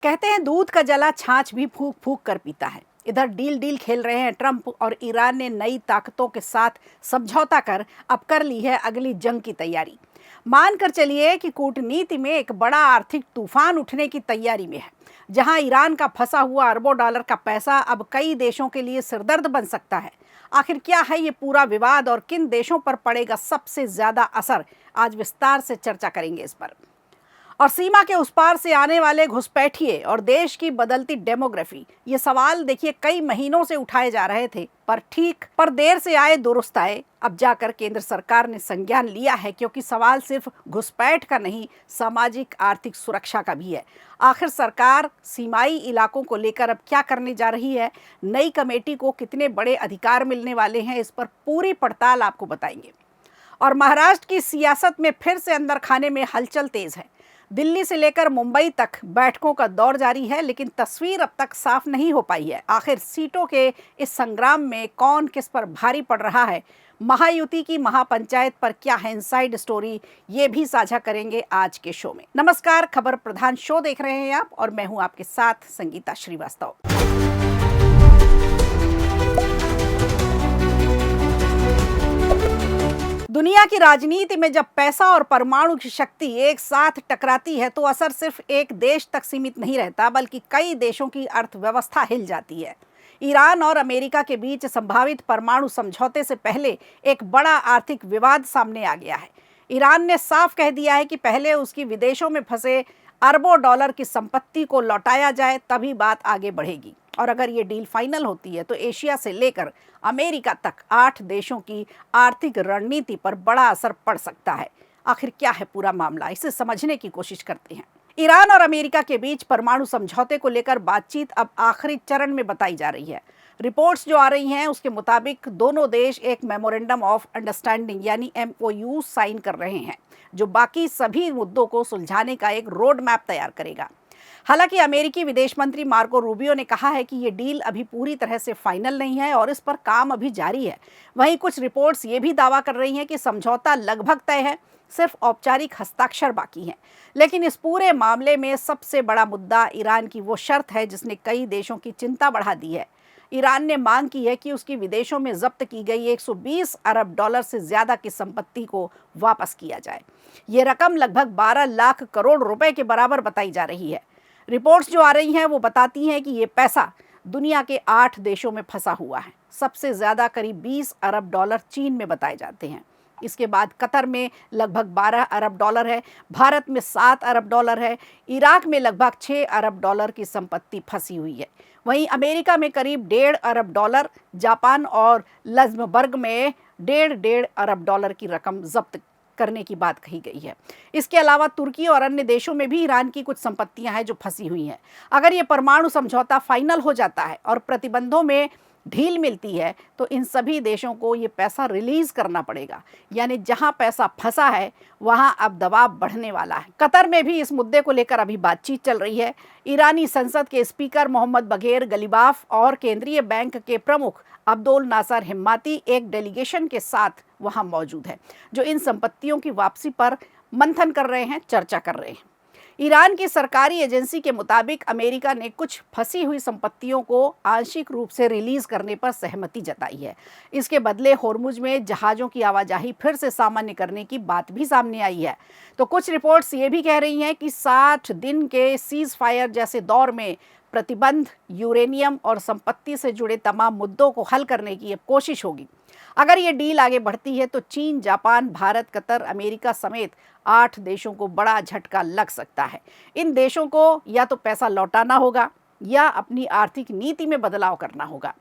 कहते हैं दूध का जला छाछ भी फूंक फूंक कर पीता है। इधर डील डील खेल रहे हैं ट्रंप और ईरान ने नई ताकतों के साथ समझौता कर अब कर ली है अगली जंग की तैयारी। मानकर चलिए कि कूटनीति में एक बड़ा आर्थिक तूफान उठने की तैयारी में है, जहां ईरान का फंसा हुआ अरबों डॉलर का पैसा अब कई देशों के लिए सिरदर्द बन सकता है। आखिर क्या है ये पूरा विवाद और किन देशों पर पड़ेगा सबसे ज्यादा असर, आज विस्तार से चर्चा करेंगे इस पर। और सीमा के उस पार से आने वाले घुसपैठिए और देश की बदलती डेमोग्राफी, ये सवाल देखिए कई महीनों से उठाए जा रहे थे, पर देर से आए दुरुस्त आए। अब जाकर केंद्र सरकार ने संज्ञान लिया है, क्योंकि सवाल सिर्फ घुसपैठ का नहीं, सामाजिक आर्थिक सुरक्षा का भी है। आखिर सरकार सीमाई इलाकों को लेकर अब क्या करने जा रही है, नई कमेटी को कितने बड़े अधिकार मिलने वाले हैं, इस पर पूरी पड़ताल आपको बताएंगे। और महाराष्ट्र की सियासत में फिर से अंदर खाने में हलचल तेज है। दिल्ली से लेकर मुंबई तक बैठकों का दौर जारी है, लेकिन तस्वीर अब तक साफ नहीं हो पाई है। आखिर सीटों के इस संग्राम में कौन किस पर भारी पड़ रहा है, महायुति की महापंचायत पर क्या है इनसाइड स्टोरी, ये भी साझा करेंगे आज के शो में। नमस्कार, खबर प्रधान शो देख रहे हैं आप और मैं हूं आपके साथ संगीता श्रीवास्तव। दुनिया की राजनीति में जब पैसा और परमाणु की शक्ति एक साथ टकराती है तो असर सिर्फ एक देश तक सीमित नहीं रहता, बल्कि कई देशों की अर्थव्यवस्था हिल जाती है। ईरान और अमेरिका के बीच संभावित परमाणु समझौते से पहले एक बड़ा आर्थिक विवाद सामने आ गया है। ईरान ने साफ कह दिया है कि पहले उसकी विदेशों में फंसे अरबों डॉलर की संपत्ति को लौटाया जाए, तभी बात आगे बढ़ेगी। और अगर ये डील फाइनल होती है तो एशिया से लेकर अमेरिका तक 8 देशों की आर्थिक रणनीति पर बड़ा असर पड़ सकता है। आखिर क्या है पूरा मामला, इसे समझने की कोशिश करते हैं। ईरान और अमेरिका के बीच परमाणु समझौते को लेकर बातचीत अब आखिरी चरण में बताई जा रही है। रिपोर्ट्स जो आ रही हैं उसके मुताबिक दोनों देश एक मेमोरेंडम ऑफ अंडरस्टैंडिंग यानी MOU साइन कर रहे हैं, जो बाकी सभी मुद्दों को सुलझाने का एक रोड मैप तैयार करेगा। हालांकि अमेरिकी विदेश मंत्री मार्को रूबियो ने कहा है कि ये डील अभी पूरी तरह से फाइनल नहीं है और इस पर काम अभी जारी है। वहीं कुछ रिपोर्ट्स ये भी दावा कर रही हैं कि समझौता लगभग तय है, सिर्फ औपचारिक हस्ताक्षर बाकी हैं। लेकिन इस पूरे मामले में सबसे बड़ा मुद्दा ईरान की वो शर्त है जिसने कई देशों की चिंता बढ़ा दी है। ईरान ने मांग की है कि उसकी विदेशों में जब्त की गई 120 अरब डॉलर से ज्यादा की संपत्ति को वापस किया जाए। ये रकम लगभग 12 लाख करोड़ रुपए के बराबर बताई जा रही है। रिपोर्ट्स जो आ रही हैं वो बताती हैं कि ये पैसा दुनिया के 8 देशों में फंसा हुआ है। सबसे ज़्यादा करीब 20 अरब डॉलर चीन में बताए जाते हैं। इसके बाद कतर में लगभग 12 अरब डॉलर है, भारत में 7 अरब डॉलर है, इराक में लगभग 6 अरब डॉलर की संपत्ति फंसी हुई है। वहीं अमेरिका में करीब 1.5 अरब डॉलर, जापान और लक्ज़मबर्ग में 1.5 अरब डॉलर की रकम जब्त करने की बात कही गई है। इसके अलावा तुर्की और अन्य देशों में भी ईरान की कुछ संपत्तियां हैं जो फंसी हुई हैं। अगर ये परमाणु समझौता फाइनल हो जाता है और प्रतिबंधों में ढील मिलती है तो इन सभी देशों को ये पैसा रिलीज करना पड़ेगा, यानी जहां पैसा फंसा है वहां अब दबाव बढ़ने वाला है। कतर में भी इस मुद्दे को लेकर अभी बातचीत चल रही है। ईरानी संसद के स्पीकर मोहम्मद बघेर गलीबाफ और केंद्रीय बैंक के प्रमुख अब्दुल नासर हिम्माती एक डेलीगेशन के साथ वहां मौजूद है, जो इन संपत्तियों की वापसी पर मंथन कर रहे हैं, चर्चा कर रहे हैं। ईरान की सरकारी एजेंसी के मुताबिक अमेरिका ने कुछ फंसी हुई संपत्तियों को आंशिक रूप से रिलीज करने पर सहमति जताई है। इसके बदले होर्मुज में जहाज़ों की आवाजाही फिर से सामान्य करने की बात भी सामने आई है। तो कुछ रिपोर्ट्स ये भी कह रही हैं कि 60 दिन के सीज फायर जैसे दौर में प्रतिबंध, यूरेनियम और संपत्ति से जुड़े तमाम मुद्दों को हल करने की कोशिश होगी। अगर ये डील आगे बढ़ती है तो चीन, जापान, भारत, कतर, अमेरिका समेत 8 देशों को बड़ा झटका लग सकता है। इन देशों को या तो पैसा लौटाना होगा या अपनी आर्थिक नीति में बदलाव करना होगा।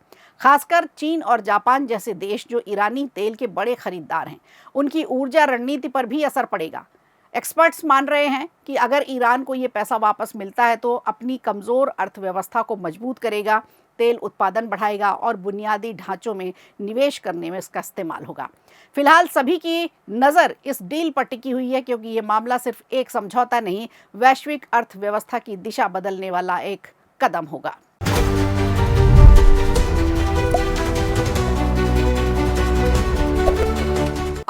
खासकर चीन और जापान जैसे देश जो ईरानी तेल के बड़े खरीदार हैं, उनकी ऊर्जा रणनीति पर भी असर पड़ेगा। एक्सपर्ट्स मान रहे हैं कि अगर ईरान को ये पैसा वापस मिलता है तो अपनी कमज़ोर अर्थव्यवस्था को मजबूत करेगा, तेल उत्पादन बढ़ाएगा और बुनियादी ढांचों में निवेश करने में इसका इस्तेमाल होगा। फिलहाल सभी की नज़र इस डील पर टिकी हुई है, क्योंकि ये मामला सिर्फ एक समझौता नहीं, वैश्विक अर्थव्यवस्था की दिशा बदलने वाला एक कदम होगा।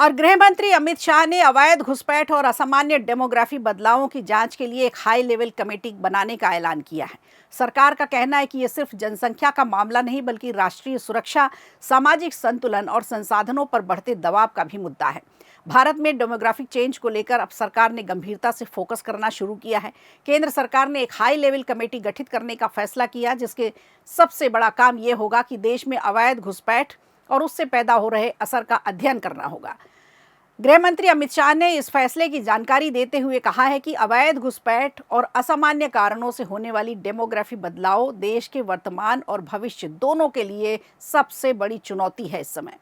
और गृह मंत्री अमित शाह ने अवैध घुसपैठ और असामान्य डेमोग्राफी बदलावों की जांच के लिए एक हाई लेवल कमेटी बनाने का ऐलान किया है। सरकार का कहना है कि यह सिर्फ जनसंख्या का मामला नहीं बल्कि राष्ट्रीय सुरक्षा, सामाजिक संतुलन और संसाधनों पर बढ़ते दबाव का भी मुद्दा है। भारत में डेमोग्राफिक चेंज को लेकर अब सरकार ने गंभीरता से फोकस करना शुरू किया है। केंद्र सरकार ने एक हाई लेवल कमेटी गठित करने का फैसला किया, जिसके सबसे बड़ा काम यह होगा कि देश में अवैध घुसपैठ और उससे पैदा हो रहे असर का अध्ययन करना होगा। गृह मंत्री अमित शाह ने इस फैसले की जानकारी देते हुए कहा है कि अवैध घुसपैठ और असामान्य कारणों से होने वाली डेमोग्राफी बदलाव देश के वर्तमान और भविष्य दोनों के लिए सबसे बड़ी चुनौती है इस समय।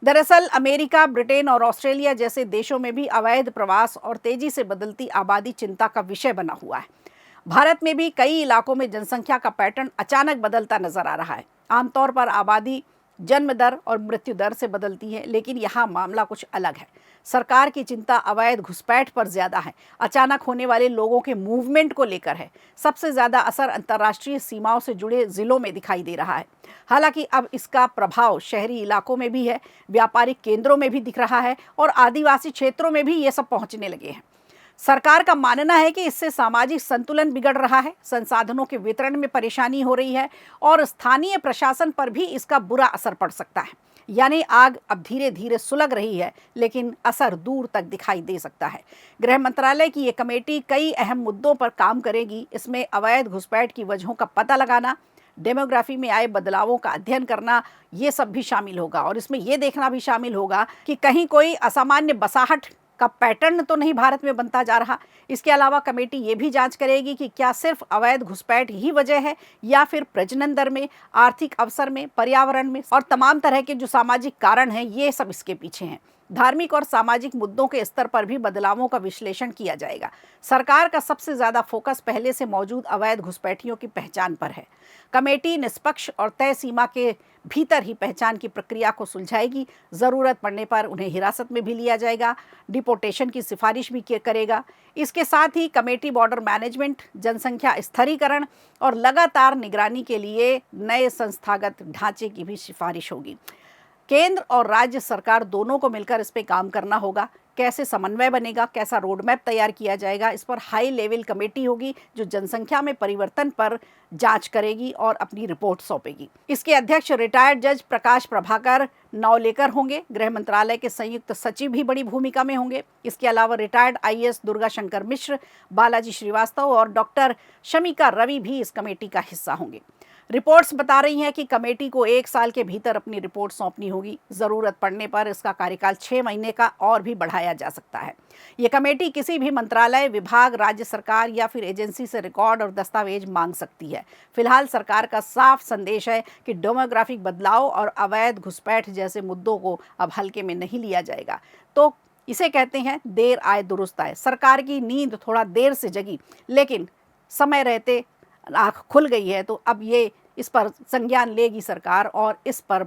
दरअसल अमेरिका, ब्रिटेन और ऑस्ट्रेलिया जैसे देशों में भी अवैध प्रवास और तेजी से बदलती आबादी चिंता का विषय बना हुआ है। भारत में भी कई इलाकों में जनसंख्या का पैटर्न अचानक बदलता नजर आ रहा है। आमतौर पर आबादी जन्म दर और मृत्यु दर से बदलती है, लेकिन यहाँ मामला कुछ अलग है। सरकार की चिंता अवैध घुसपैठ पर ज्यादा है, अचानक होने वाले लोगों के मूवमेंट को लेकर है। सबसे ज्यादा असर अंतर्राष्ट्रीय सीमाओं से जुड़े जिलों में दिखाई दे रहा है। हालांकि अब इसका प्रभाव शहरी इलाकों में भी है, व्यापारिक केंद्रों में भी दिख रहा है और आदिवासी क्षेत्रों में भी ये सब पहुंचने लगे हैं। सरकार का मानना है कि इससे सामाजिक संतुलन बिगड़ रहा है, संसाधनों के वितरण में परेशानी हो रही है और स्थानीय प्रशासन पर भी इसका बुरा असर पड़ सकता है। यानी आग अब धीरे धीरे सुलग रही है, लेकिन असर दूर तक दिखाई दे सकता है। गृह मंत्रालय की ये कमेटी कई अहम मुद्दों पर काम करेगी। इसमें अवैध घुसपैठ की वजहों का पता लगाना, डेमोग्राफी में आए बदलावों का अध्ययन करना, ये सब भी शामिल होगा। और इसमें यह देखना भी शामिल होगा कि कहीं कोई असामान्य बसाहट का पैटर्न तो नहीं भारत में बनता जा रहा। इसके अलावा कमेटी ये भी जांच करेगी कि क्या सिर्फ अवैध घुसपैठ ही वजह है या फिर प्रजनन दर में, आर्थिक अवसर में, पर्यावरण में और तमाम तरह के जो सामाजिक कारण हैं, ये सब इसके पीछे हैं। धार्मिक और सामाजिक मुद्दों के स्तर पर भी बदलावों का विश्लेषण किया जाएगा। सरकार का सबसे ज्यादा फोकस पहले से मौजूद अवैध घुसपैठियों की पहचान पर है। कमेटी निष्पक्ष और तय सीमा के भीतर ही पहचान की प्रक्रिया को सुलझाएगी। जरूरत पड़ने पर उन्हें हिरासत में भी लिया जाएगा, डिपोर्टेशन की सिफारिश भी करेगा। इसके साथ ही कमेटी बॉर्डर मैनेजमेंट, जनसंख्या स्थिरीकरण और लगातार निगरानी के लिए नए संस्थागत ढांचे की भी सिफारिश होगी। केंद्र और राज्य सरकार दोनों को मिलकर इस पे काम करना होगा। कैसे समन्वय बनेगा, कैसा रोड मैप तैयार किया जाएगा, इस पर हाई लेवल कमेटी होगी जो जनसंख्या में परिवर्तन पर जांच करेगी और अपनी रिपोर्ट सौंपेगी। इसके अध्यक्ष रिटायर्ड जज प्रकाश प्रभाकर नावलेकर होंगे। गृह मंत्रालय के संयुक्त सचिव भी बड़ी भूमिका में होंगे। इसके अलावा रिटायर्ड आईएएस दुर्गा शंकर मिश्र, बालाजी श्रीवास्तव और डॉक्टर शमिका रवि भी इस कमेटी का हिस्सा होंगे। रिपोर्ट्स बता रही हैं कि कमेटी को 1 साल के भीतर अपनी रिपोर्ट सौंपनी होगी। जरूरत पड़ने पर इसका कार्यकाल 6 महीने का और भी बढ़ाया जा सकता है। ये कमेटी किसी भी मंत्रालय, विभाग, राज्य सरकार या फिर एजेंसी से रिकॉर्ड और दस्तावेज मांग सकती है। फिलहाल सरकार का साफ संदेश है कि डेमोग्राफिक बदलाव और अवैध घुसपैठ जैसे मुद्दों को अब हल्के में नहीं लिया जाएगा। तो इसे कहते हैं देर आए दुरुस्त आए। सरकार की नींद थोड़ा देर से जगी, लेकिन समय रहते आँख खुल गई है। तो अब ये इस पर संज्ञान लेगी सरकार और इस पर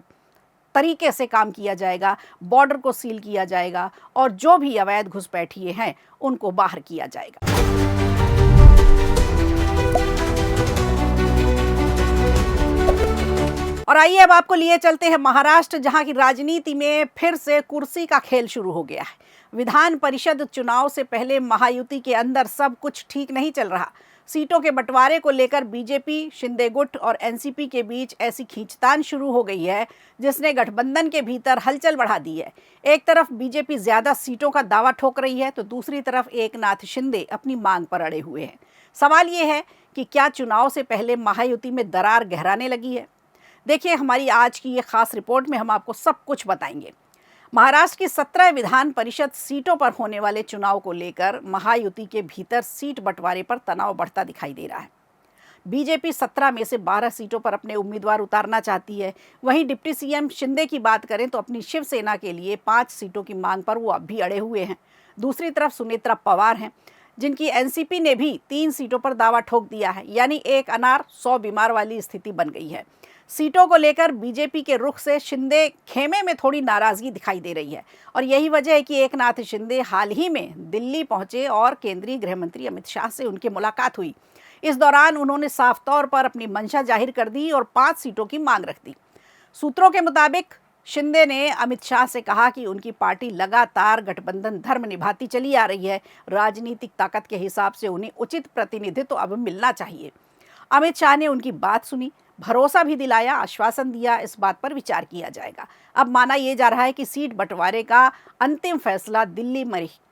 तरीके से काम किया जाएगा। बॉर्डर को सील किया जाएगा और जो भी अवैध घुसपैठिए हैं उनको बाहर किया जाएगा। और आइए अब आपको लिए चलते हैं महाराष्ट्र, जहां की राजनीति में फिर से कुर्सी का खेल शुरू हो गया है। विधान परिषद चुनाव से पहले महायुति के अंदर सब कुछ ठीक नहीं चल रहा। सीटों के बंटवारे को लेकर बीजेपी, शिंदे गुट और एनसीपी के बीच ऐसी खींचतान शुरू हो गई है जिसने गठबंधन के भीतर हलचल बढ़ा दी है। एक तरफ बीजेपी ज्यादा सीटों का दावा ठोक रही है तो दूसरी तरफ एकनाथ शिंदे अपनी मांग पर अड़े हुए हैं। सवाल ये है कि क्या चुनाव से पहले महायुति में दरार गहराने लगी है? देखिए, हमारी आज की ये खास रिपोर्ट में हम आपको सब कुछ बताएंगे। महाराष्ट्र की 17 विधान परिषद सीटों पर होने वाले चुनाव को लेकर महायुति के भीतर सीट बंटवारे पर तनाव बढ़ता दिखाई दे रहा है। बीजेपी 17 में से 12 सीटों पर अपने उम्मीदवार उतारना चाहती है। वहीं डिप्टी सीएम शिंदे की बात करें तो अपनी शिवसेना के लिए 5 सीटों की मांग पर वो अब भी अड़े हुए हैं। दूसरी तरफ सुनेत्रा पवार हैं, जिनकी एनसीपी ने भी 3 सीटों पर दावा ठोक दिया है। यानी एक अनार 100 बीमार वाली स्थिति बन गई है। सीटों को लेकर बीजेपी के रुख से शिंदे खेमे में थोड़ी नाराजगी दिखाई दे रही है और यही वजह है कि एकनाथ शिंदे हाल ही में दिल्ली पहुंचे और केंद्रीय गृह मंत्री अमित शाह से उनकी मुलाकात हुई। इस दौरान उन्होंने साफ तौर पर अपनी मंशा जाहिर कर दी और 5 सीटों की मांग रख दी। सूत्रों के मुताबिक शिंदे ने अमित शाह से कहा कि उनकी पार्टी लगातार गठबंधन धर्म निभाती चली आ रही है। राजनीतिक ताकत के हिसाब से उन्हें उचित प्रतिनिधित्व अब मिलना चाहिए। अमित शाह ने उनकी बात सुनी, भरोसा भी दिलाया, आश्वासन दिया इस बात पर विचार किया जाएगा। अब माना यह जा रहा है कि सीट बंटवारे का अंतिम फैसला दिल्ली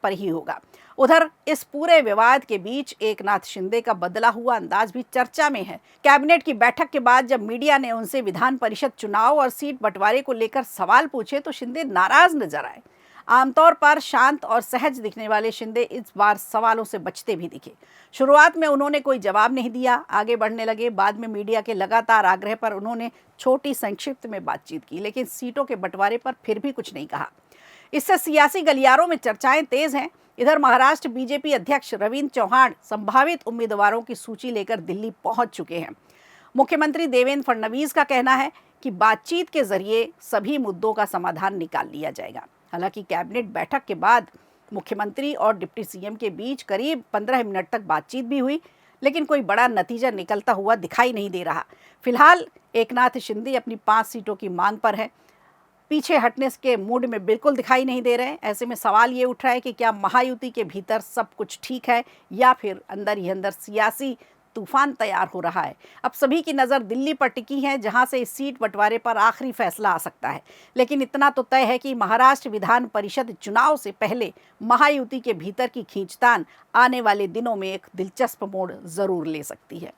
पर ही होगा। उधर इस पूरे विवाद के बीच एकनाथ शिंदे का बदला हुआ अंदाज भी चर्चा में है। कैबिनेट की बैठक के बाद जब मीडिया ने उनसे विधान परिषद चुनाव और सीट बंटवारे को लेकर सवाल पूछे तो शिंदे नाराज नजर आए। आमतौर पर शांत और सहज दिखने वाले शिंदे इस बार सवालों से बचते भी दिखे। शुरुआत में उन्होंने कोई जवाब नहीं दिया, आगे बढ़ने लगे। बाद में मीडिया के लगातार आग्रह पर उन्होंने छोटी संक्षिप्त में बातचीत की, लेकिन सीटों के बंटवारे पर फिर भी कुछ नहीं कहा। इससे सियासी गलियारों में चर्चाएं तेज हैं। इधर महाराष्ट्र बीजेपी अध्यक्ष रविंद्र चौहान संभावित उम्मीदवारों की सूची लेकर दिल्ली पहुंच चुके हैं। मुख्यमंत्री देवेंद्र फडणवीस का कहना है कि बातचीत के जरिए सभी मुद्दों का समाधान निकाल लिया जाएगा। हालांकि कैबिनेट बैठक के बाद मुख्यमंत्री और डिप्टी सीएम के बीच करीब 15 मिनट तक बातचीत भी हुई, लेकिन कोई बड़ा नतीजा निकलता हुआ दिखाई नहीं दे रहा। फिलहाल एकनाथ शिंदे अपनी 5 सीटों की मांग पर है, पीछे हटने के मूड में बिल्कुल दिखाई नहीं दे रहे हैं। ऐसे में सवाल ये उठ रहा है कि क्या महायुति के भीतर सब कुछ ठीक है या फिर अंदर ही अंदर सियासी तूफान तैयार हो रहा है। अब सभी की नज़र दिल्ली पर टिकी है, जहां से इस सीट बंटवारे पर आखिरी फैसला आ सकता है। लेकिन इतना तो तय है कि महाराष्ट्र विधान परिषद चुनाव से पहले महायुति के भीतर की खींचतान आने वाले दिनों में एक दिलचस्प मोड़ जरूर ले सकती है।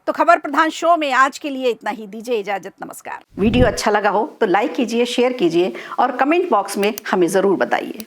तो खबर प्रधान शो में आज के लिए इतना ही। दीजिए इजाजत, नमस्कार। वीडियो अच्छा लगा हो तो लाइक कीजिए, शेयर कीजिए और कमेंट बॉक्स में हमें ज़रूर बताइए।